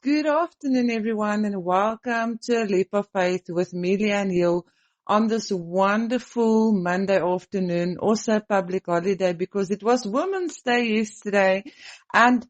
Good afternoon, everyone, and welcome to A Leap of Faith with Leigh and Hill on this wonderful Monday afternoon, also a public holiday because it was Women's Day yesterday. And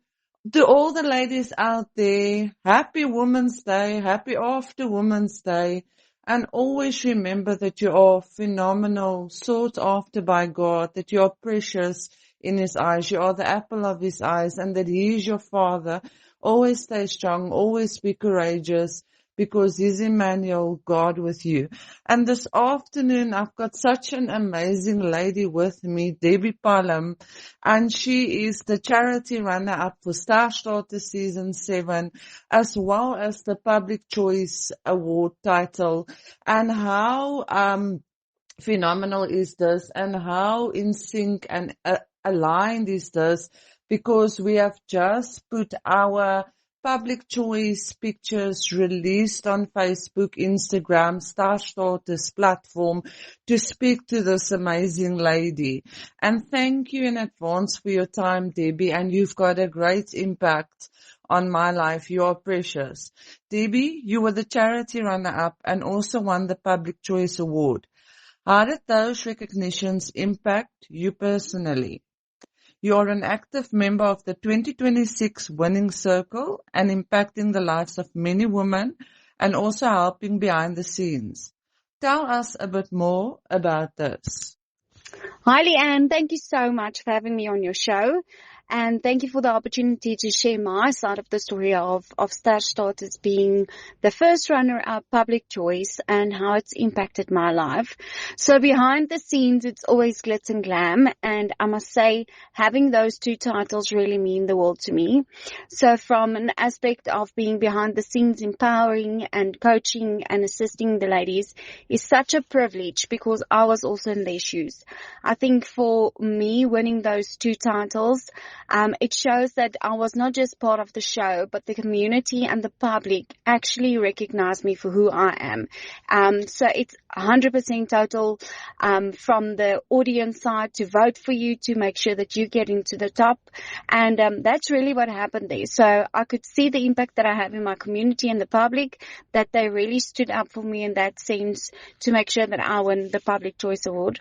to all the ladies out there, happy Women's Day, happy after Women's Day. And always remember that you are phenomenal, sought after by God, that you are precious in His eyes. You are the apple of His eyes, and that He is your Father. Always stay strong, always be courageous, because He's Emmanuel, God with you. And this afternoon, I've got such an amazing lady with me, Debbie Palm, and she is the charity runner-up for Star Starter Season 7, as well as the Public Choice Award title. And how phenomenal is this, and how in sync and aligned is this, because we have just put our public choice pictures released on Facebook, Instagram, Star Starters platform to speak to this amazing lady. And thank you in advance for your time, Debbie, and you've got a great impact on my life. You are precious. Debbie, you were the charity runner-up and also won the Public Choice Award. How did those recognitions impact you personally? You are an active member of the 2026 Winning Circle and impacting the lives of many women and also helping behind the scenes. Tell us a bit more about this. Hi, Leanne. Thank you so much for having me on your show. And thank you for the opportunity to share my side of the story of Star Starters being the first runner-up public choice and how it's impacted my life. So behind the scenes, it's always glitz and glam. And I must say, having those two titles really mean the world to me. So from an aspect of being behind the scenes, empowering and coaching and assisting the ladies is such a privilege because I was also in their shoes. I think for me, winning those two titles, it shows that I was not just part of the show, but the community and the public actually recognize me for who I am. So it's 100% total from the audience side to vote for you to make sure that you get into the top. And that's really what happened there. So I could see the impact that I have in my community and the public, that they really stood up for me in that sense to make sure that I win the Public Choice Award.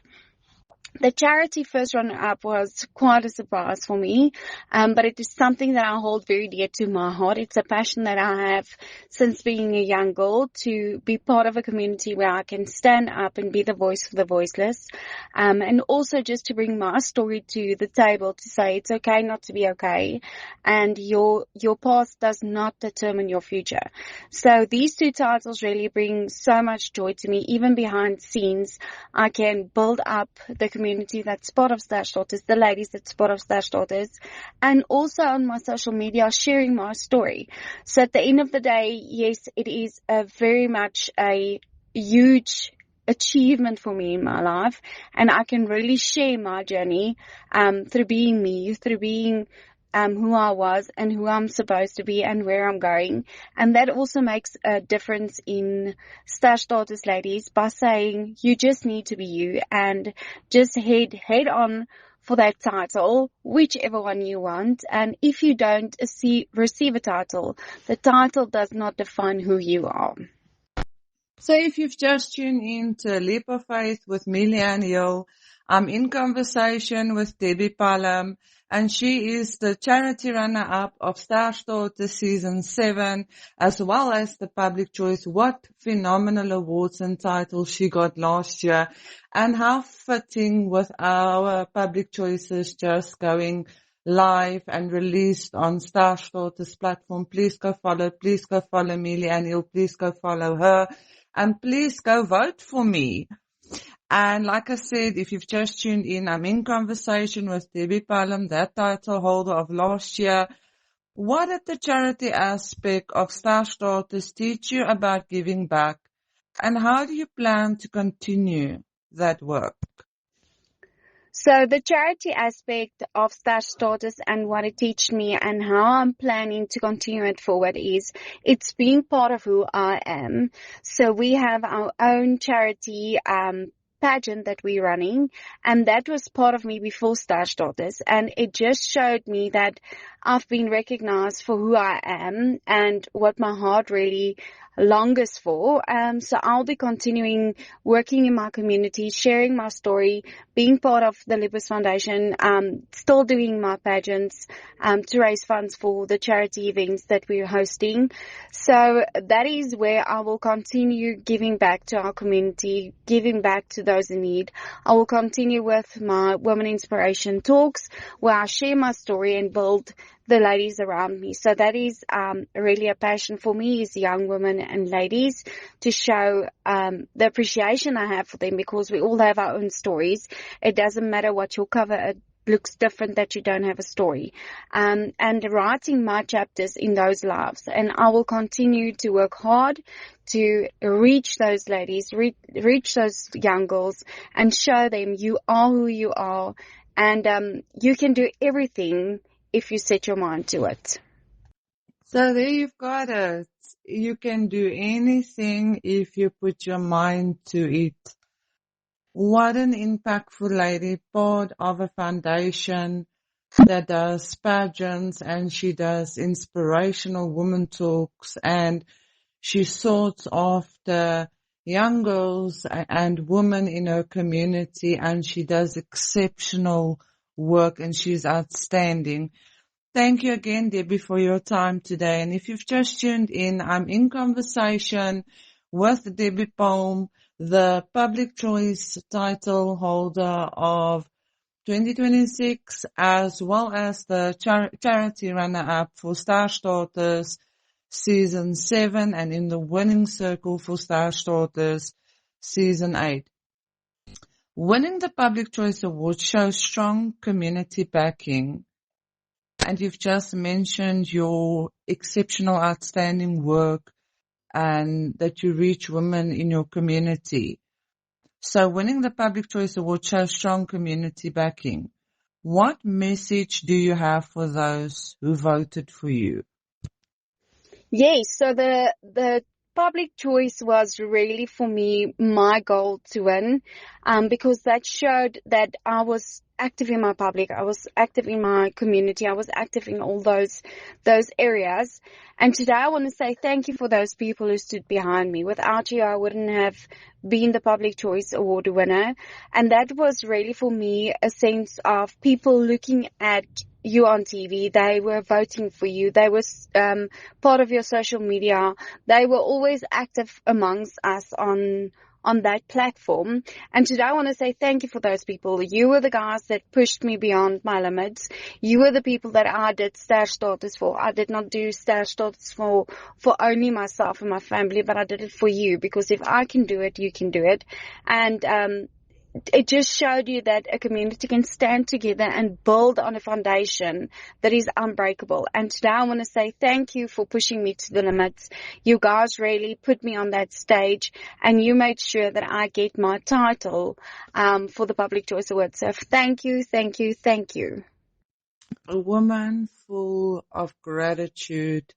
The charity first runner-up was quite a surprise for me, but it is something that I hold very dear to my heart. It's a passion that I have since being a young girl to be part of a community where I can stand up and be the voice for the voiceless, and also just to bring my story to the table to say it's okay not to be okay, and your past does not determine your future. So these two titles really bring so much joy to me. Even behind scenes, I can build up the community that's part of Star Starters, the ladies that's part of Star Starters, and also on my social media sharing my story. So at the end of the day, yes, it is a very much a huge achievement for me in my life, and I can really share my journey through being me, through being who I was and who I'm supposed to be and where I'm going. And that also makes a difference in Star Starters ladies by saying you just need to be you and just head on for that title, whichever one you want. And if you don't receive a title, the title does not define who you are. So if you've just tuned in to A Leap of Faith with Leigh and Hill, I'm in conversation with Debbie Palm, and she is the charity runner-up of Star Starter Season 7, as well as the Public Choice. What phenomenal awards and titles she got last year, and how fitting with our Public Choices just going live and released on Star Starters platform. Please go follow Leigh and Hill. Please go follow her. And please go vote for me. And like I said, if you've just tuned in, I'm in conversation with Debbie Palm, that title holder of last year. What did the charity aspect of Star Starters teach you about giving back? And how do you plan to continue that work? So the charity aspect of Star Starters and what it taught me and how I'm planning to continue it forward is it's being part of who I am. So we have our own charity pageant that we're running, and that was part of me before Star Starters, and it just showed me that I've been recognized for who I am and what my heart really longs for. So I'll be continuing working in my community, sharing my story, being part of the Lipos Foundation, still doing my pageants to raise funds for the charity events that we're hosting. So that is where I will continue giving back to our community, giving back to those in need. I will continue with my Women Inspiration Talks, where I share my story and build the ladies around me. So that is really a passion for me, is young women and ladies, to show the appreciation I have for them, because we all have our own stories. It doesn't matter what your cover looks different, that you don't have a story, and writing my chapters in those lives. And I will continue to work hard to reach those ladies, reach those young girls, and show them you are who you are, and you can do everything if you set your mind to it. So there you've got it. You can do anything if you put your mind to it. What an impactful lady, part of a foundation that does pageants, and she does inspirational women talks, and she sorts after young girls and women in her community, and she does exceptional work, and she's outstanding. Thank you again, Debbie, for your time today. And if you've just tuned in, I'm in conversation with Debbie Palm, the Public Choice title holder of 2026, as well as the charity runner-up for Star Starters Season 7, and in the winning circle for Star Starters Season 8. Winning the Public Choice Award shows strong community backing. And you've just mentioned your exceptional, outstanding work and that you reach women in your community. So winning the Public Choice Award shows strong community backing. What message do you have for those who voted for you? Yes, so the public choice was really, for me, my goal to win, because that showed that I was active in my public, I was active in my community, I was active in all those areas. And today I want to say thank you for those people who stood behind me. Without you, I wouldn't have been the Public Choice Award winner. And that was really, for me, a sense of people looking at you on TV. They were voting for you. They were part of your social media. They were always active amongst us on that platform. And today I want to say thank you for those people. You were the guys that pushed me beyond my limits. You were the people that I did Star Starters for. I did not do Star Starters for only myself and my family, but I did it for you, because if I can do it, you can do it. And it just showed you that a community can stand together and build on a foundation that is unbreakable. And today I want to say thank you for pushing me to the limits. You guys really put me on that stage, and you made sure that I get my title for the Public Choice Award. So thank you, thank you, thank you. A woman full of gratitude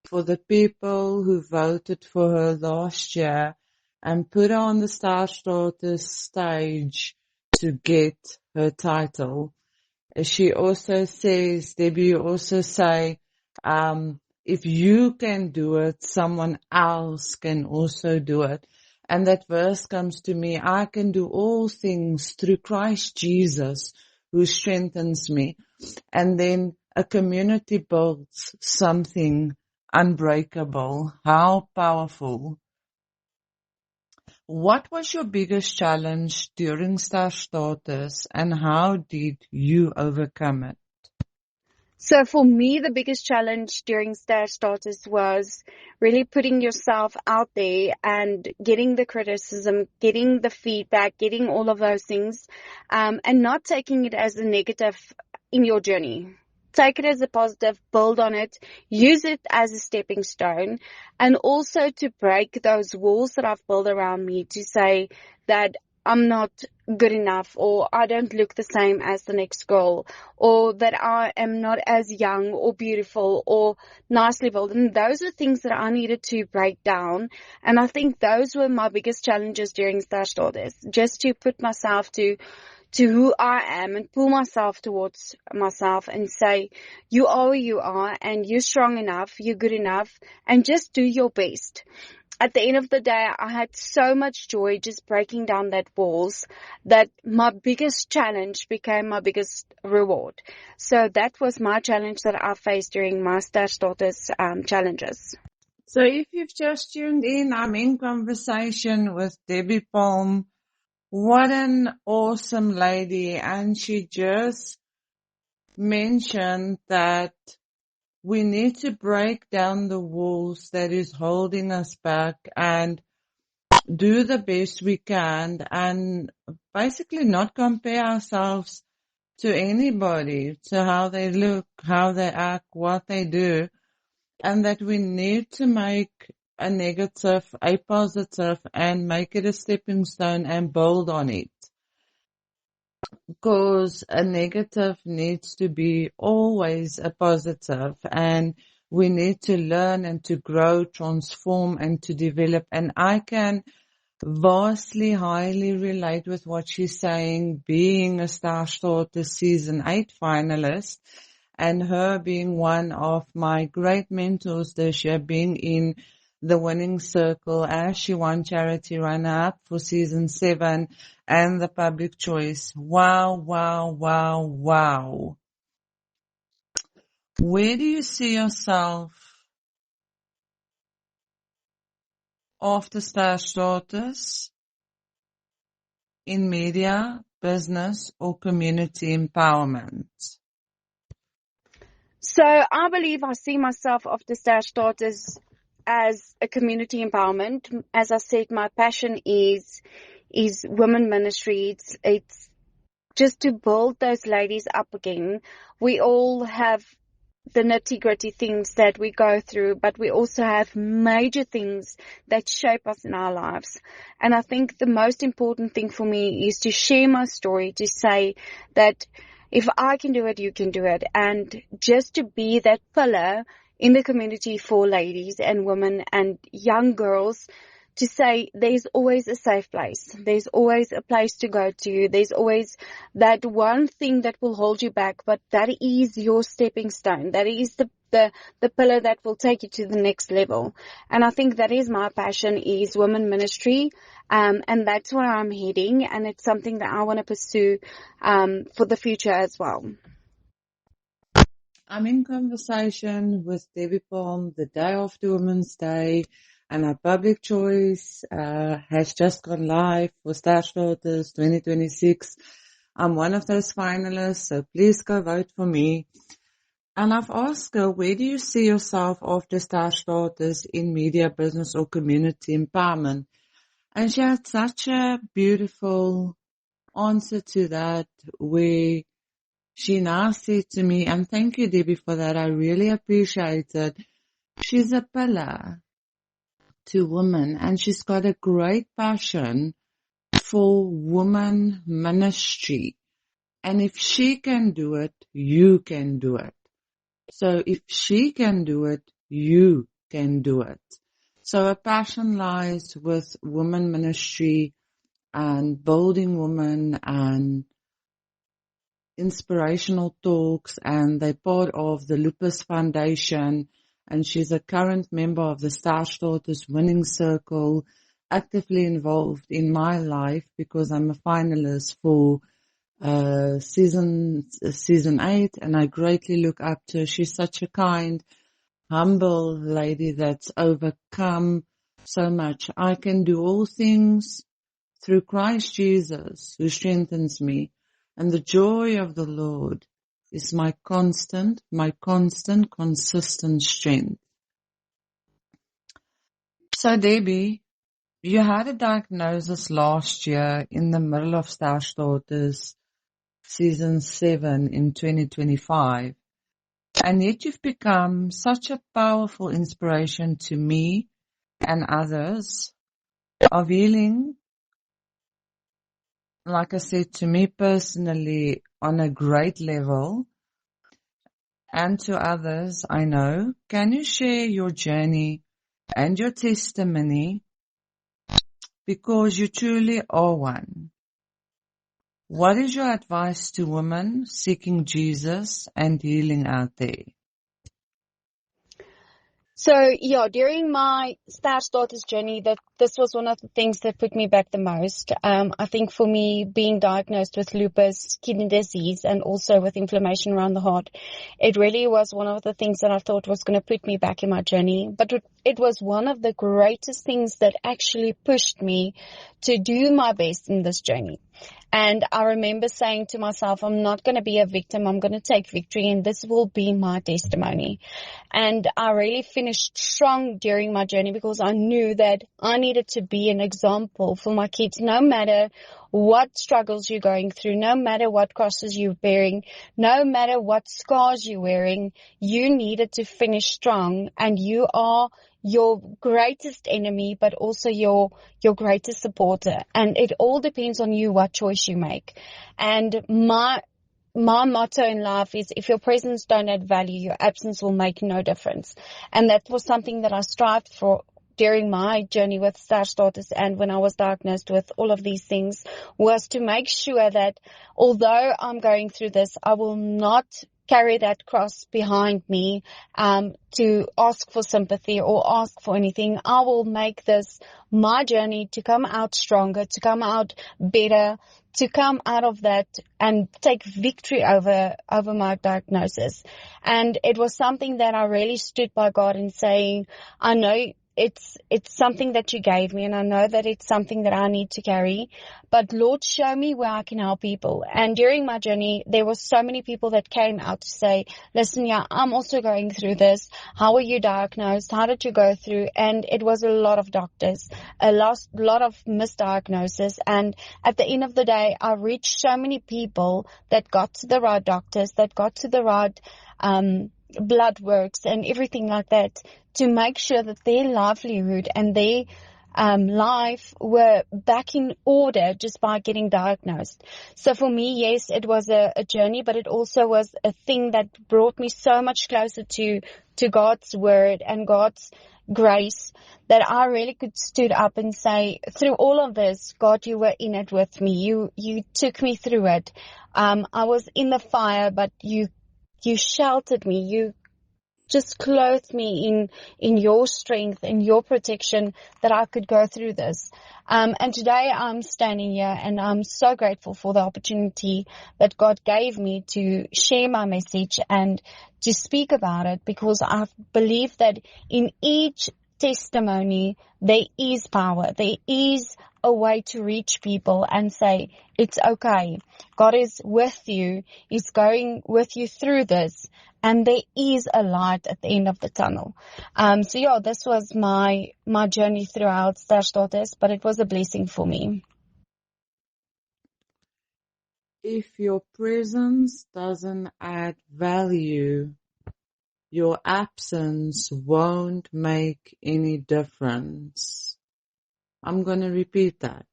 for the people who voted for her last year and put her on the Star Starters stage to get her title. She also says, Debbie, you also say, if you can do it, someone else can also do it. And that verse comes to me, I can do all things through Christ Jesus who strengthens me. And then a community builds something unbreakable. How powerful. What was your biggest challenge during Star Starters, and how did you overcome it? So for me, the biggest challenge during Star Starters was really putting yourself out there and getting the criticism, getting the feedback, getting all of those things, and not taking it as a negative in your journey. Take it as a positive, build on it, use it as a stepping stone, and also to break those walls that I've built around me, to say that I'm not good enough, or I don't look the same as the next girl, or that I am not as young or beautiful or nicely built. And those are things that I needed to break down. And I think those were my biggest challenges during Stash Daughters, just to put myself to who I am and pull myself towards myself and say, you are who you are and you're strong enough, you're good enough, and just do your best. At the end of the day, I had so much joy just breaking down that walls that my biggest challenge became my biggest reward. So that was my challenge that I faced during my Stash Daughters challenges. So if you've just tuned in, I'm in conversation with Debbie Palm. What an awesome lady. And she just mentioned that we need to break down the walls that is holding us back and do the best we can and basically not compare ourselves to anybody, to how they look, how they act, what they do, and that we need to make a negative a positive and make it a stepping stone and build on it. Because a negative needs to be always a positive, and we need to learn and to grow, transform and to develop. And I can vastly highly relate with what she's saying, being a Star Starter season 8 finalist and her being one of my great mentors this year, being in the winning circle as she won charity runner-up for season 7 and the public choice. Wow, wow, wow, wow. Where do you see yourself after Star Starters? In media, business, or community empowerment? So I believe I see myself after Stash Daughters as a community empowerment. As I said, my passion is women ministry. It's just to build those ladies up again. We all have the nitty-gritty things that we go through, but we also have major things that shape us in our lives. And I think the most important thing for me is to share my story, to say that if I can do it, you can do it. And just to be that pillar in the community for ladies and women and young girls, to say there's always a safe place. There's always a place to go to. There's always that one thing that will hold you back, but that is your stepping stone. That is the pillar that will take you to the next level. And I think that is my passion, is women ministry. And that's where I'm heading. And it's something that I want to pursue for the future as well. I'm in conversation with Debbie Palm the day after Women's Day, and our public choice has just gone live for Star Starters 2026. I'm one of those finalists, so please go vote for me. And I've asked her, where do you see yourself after Star Starters in media, business, or community empowerment? And she had such a beautiful answer to that, where she now said to me, and thank you, Debbie, for that. I really appreciate it. She's a pillar to women, and she's got a great passion for woman ministry. And if she can do it, you can do it. So if she can do it, you can do it. So her passion lies with women ministry and building women and inspirational talks, and they're part of the Lupus Foundation, and she's a current member of the Star Starters Winning Circle, actively involved in my life because I'm a finalist for season 8, and I greatly look up to her. She's such a kind, humble lady that's overcome so much. I can do all things through Christ Jesus who strengthens me, and the joy of the Lord is my constant, consistent strength. So Debbie, you had a diagnosis last year in the middle of Star Starters season 7 in 2025. And yet you've become such a powerful inspiration to me and others of healing like I said, to me personally, on a great level, and to others I know. Can you share your journey and your testimony, because you truly are one? What is your advice to women seeking Jesus and healing out there? So yeah, during my Stash Daughters journey, this was one of the things that put me back the most. I think for me, being diagnosed with lupus, kidney disease, and also with inflammation around the heart, it really was one of the things that I thought was going to put me back in my journey. But it was one of the greatest things that actually pushed me to do my best in this journey. And I remember saying to myself, I'm not going to be a victim. I'm going to take victory, and this will be my testimony. And I really finished strong during my journey because I knew that I needed to be an example for my kids, no matter what struggles you're going through, no matter what crosses you're bearing, no matter what scars you're wearing, you needed to finish strong, and you are your greatest enemy, but also your greatest supporter. And it all depends on you what choice you make. And my motto in life is, if your presence don't add value, your absence will make no difference. And that was something that I strived for during my journey with Stash Daughters, and when I was diagnosed with all of these things, was to make sure that although I'm going through this, I will not carry that cross behind me to ask for sympathy or ask for anything. I will make this my journey to come out stronger, to come out better, to come out of that and take victory over my diagnosis. And it was something that I really stood by God and saying, I know it's something that you gave me, and I know that it's something that I need to carry, but Lord, show me where I can help people. And during my journey, there were so many people that came out to say, listen, yeah, I'm also going through this. How were you diagnosed? How did you go through? And it was a lot of doctors, a lot of misdiagnosis. And at the end of the day, I reached so many people that got to the right doctors, that got to the right blood works and everything like that, to make sure that their livelihood and their life were back in order just by getting diagnosed. So for me, yes, it was a journey, but it also was a thing that brought me so much closer to God's word and God's grace, that I really could stood up and say, through all of this, God, you were in it with me. You took me through it. I was in the fire, but you sheltered me. You just clothed me in your strength and your protection, that I could go through this. And today I'm standing here, and I'm so grateful for the opportunity that God gave me to share my message and to speak about it, because I believe that in each testimony there is power. There is a way to reach people and say, it's okay. God is with you. He's going with you through this. And there is a light at the end of the tunnel. So yeah, this was my journey throughout Stash Daughters, but it was a blessing for me. If your presence doesn't add value, your absence won't make any difference. I'm going to repeat that.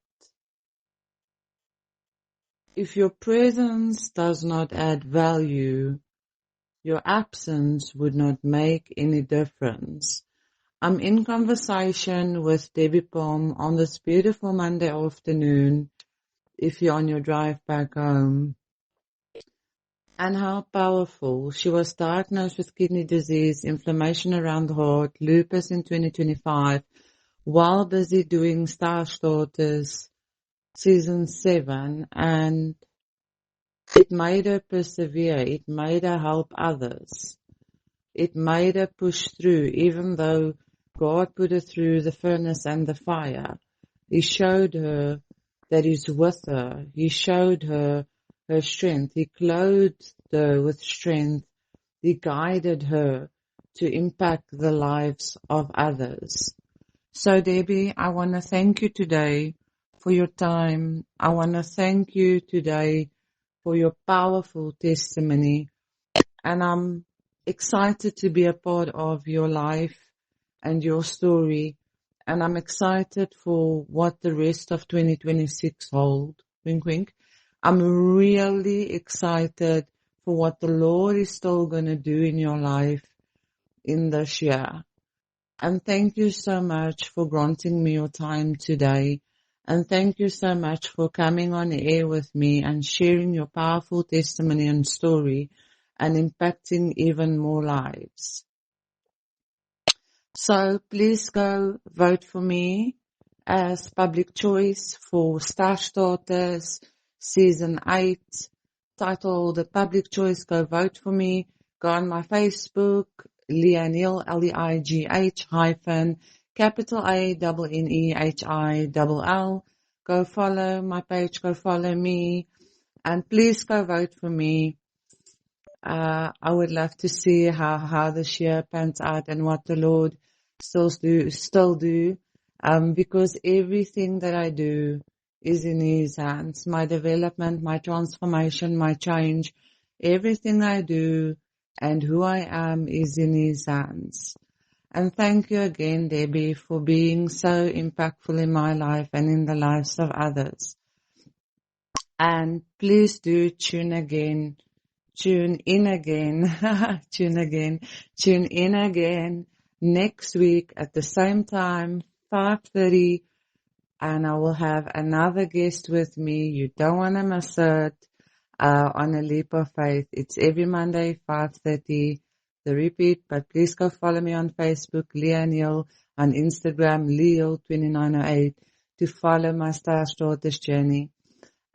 If your presence does not add value, your absence would not make any difference. I'm in conversation with Debbie Palm on this beautiful Monday afternoon, if you're on your drive back home, and how powerful. She was diagnosed with kidney disease, inflammation around the heart, lupus in 2025, while busy doing Stash Daughters season 7, and it made her persevere. It made her help others. It made her push through, even though God put her through the furnace and the fire. He showed her that He's with her. He showed her her strength. He clothed her with strength. He guided her to impact the lives of others. So, Debbie, I want to thank you today for your time. I want to thank you today for your powerful testimony. And I'm excited to be a part of your life and your story. And I'm excited for what the rest of 2026 hold. wink, wink. I'm really excited for what the Lord is still going to do in your life in this year. And thank you so much for granting me your time today. And thank you so much for coming on air with me and sharing your powerful testimony and story and impacting even more lives. So please go vote for me as public choice for Star Starters Season 8, titled The Public Choice. Go vote for me. Go on my Facebook, Leigh Neal, Leigh hyphen capital ANNEHILL. Go follow my page, go follow me, and please go vote for me. I would love to see how this year pans out and what the Lord still do, because everything that I do is in His hands. My development, my transformation, my change, everything I do and who I am is in His hands. And thank you again, Debbie, for being so impactful in my life and in the lives of others. And please do tune in again, tune in again next week at the same time, 5:30, and I will have another guest with me. You don't want to miss it, on A Leap of Faith. It's every Monday, 5:30, the repeat, but please go follow me on Facebook, Leigh Neal, on Instagram, Leo2908, to follow my Star Starters journey.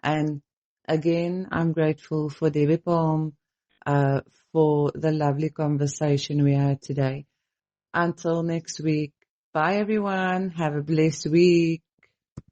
And again, I'm grateful for Debbie Palm, for the lovely conversation we had today. Until next week. Bye everyone. Have a blessed week.